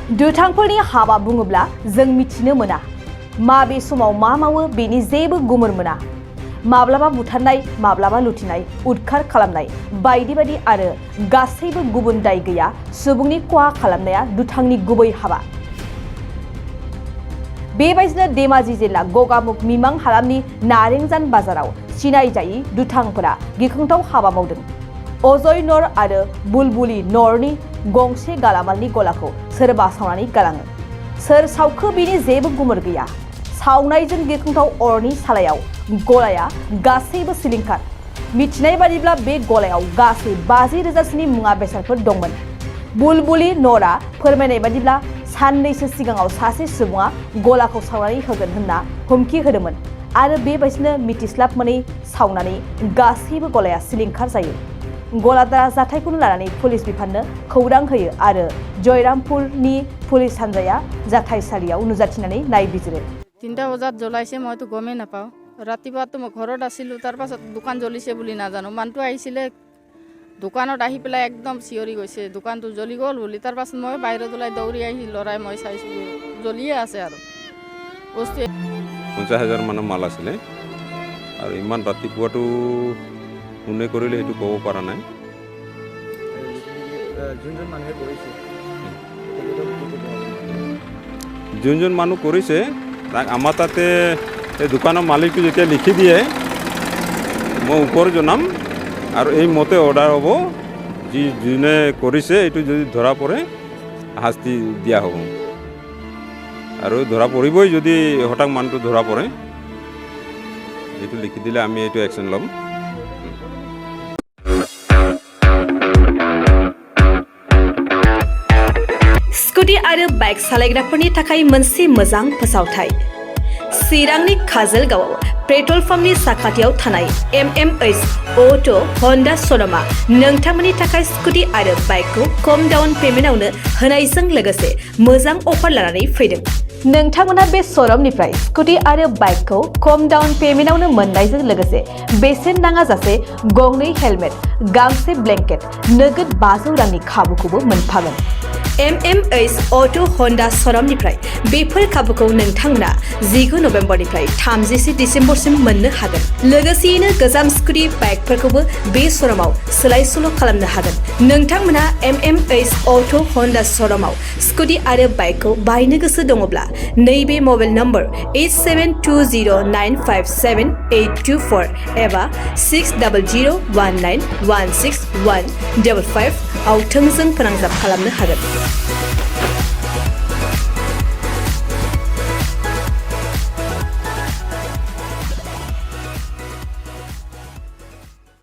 दुथांफोरनि हाबा बुङोब्ला जों मिथिनो मोना माबे समाव मा मावो बेनि जेबो गुमुर मोना माब्लाबा बुथारनाय माब्लाबा लुथिनाय उदखार खालामनाय बायदि बायदि आरो गासैबो गुबुन दाय गैया सुबुंनि खहा खालामनाया दुथांनि गुबै हाबा बेबायदिनो धेमाजि जिल्ला गगामुख मिमां हालामनि नारेंजान बाजाराव सिनायजायै दुथांफोरा गिख्रंथाव हाबा मावदों अजय नर आरो बुलबुलि नरनि गंसे गालामालनि गलाखौ सोरबा सावनानै गालाङो सोर सावखो बेनि जेबो गुमुर गैया सावनायजों गिख्रंथाव अरनि सालायाव गलाया गासैबो सिलिंखार मिथिनाय बादिब्ला बे गलायाव गासै 50,000सोनि मुवा बेसादफोर दंमोन बुलबुलि नरा फोरमायनाय बादिब्ला साननैसो सिगाङाव सासे सुबुङा गलाखौ सावनानै होगोन होनना हुमखि होदोंमोन आरो बेबायदिनो मिथिस्लाब मोनै सावनानै गासैबो गलाया सिलिंखार जायो गलादारा जाथायखौनो लानानै पुलिस बिफाननो खौरां होयो आरो जयरामपुरनि पुलिस हान्जाया जाथायसालियाव नुजाथिनानै नायबिजिरो 3টা বজাত জ্বলাইছে মইতো গমেই নাপাওঁ ৰাতিপুৱাতো মই ঘৰত আছিলোঁ তাৰ পাছত দোকান জ্বলিছে বুলি নাজানো মানুহটো আহিছিলে দোকানত আহি পেলাই একদম চিঞৰি গৈছে দোকানটো জ্বলি গ'ল বুলি তাৰ পাছত মই বাহিৰত ওলাই দৌৰি আহি লৰাই মই চাইছোঁ জ্বলিয়ে আছে আৰু বস্তু 50,000 মানৰ মাল আছিলে আৰু ইমান ৰাতিপুৱাটো কোনে কৰিলে সেইটো ক'ব পৰা নাই যোনজন মানুহ কৰিছে তাক আমাৰ তাতে এই দোকানৰ মালিকটো যেতিয়া লিখি দিয়ে মই ওপৰত জনাম আৰু এই মতে অৰ্ডাৰ হ'ব যোনে কৰিছে এইটো যদি ধৰা পৰে শাস্তি দিয়া হ'ব আৰু ধৰা পৰিবই যদি হঠাৎ মানুহটো ধৰা পৰে এইটো লিখি দিলে আমি এইটো একশ্যন ল'ম स्कुटी आरो बाइक सालायग्राफोरनि थाखाय मोनसे मोजां फोसावथाय चिरांनि काजलगावआव पेट्रल पाम्पनि साखाथियाव थानाय MMH अट' हन्डा श'रुमा नोंथांमोननि थाखाय स्कुटी आरो बाइकखौ खम डाउन पेमेन्टआवनो होनायजों लोगोसे मोजां अफार लानानै फैदों नोंथांमोना बे श'रुमनिफ्राय स्कुटी आरो बाइकखौ खम डाउन पेमेन्टआवनो मोननायजों लोगोसे बेसेन नाङाजासे गंनै हेलमेट गांसे ब्लेंकेट नोगोद 500 रांनि खाबुखौबो मोनफागोन MMH अट' हन्डा श'रुमनिफ्राय बेफोर खाबुखौ नोंथांमोना 19 नभेम्बरनिफ्राय 30 डिसेम्बरसिम मोननो हागोन लोगोसेयैनो गोजाम स्कुटी बाइकफोरखौबो बे श'रुमाव सोलाय सोल' खालामनो हागोन नोंथांमोना MMH अट' हन्डा श'रुमाव स्कुटी आरो बाइकखौ बायनो गोसो दङब्ला नैबे मबाइल नम्बर 8720957824 एबा 6001916155 आव थोंजों फोनांजाब खालामनो हागोन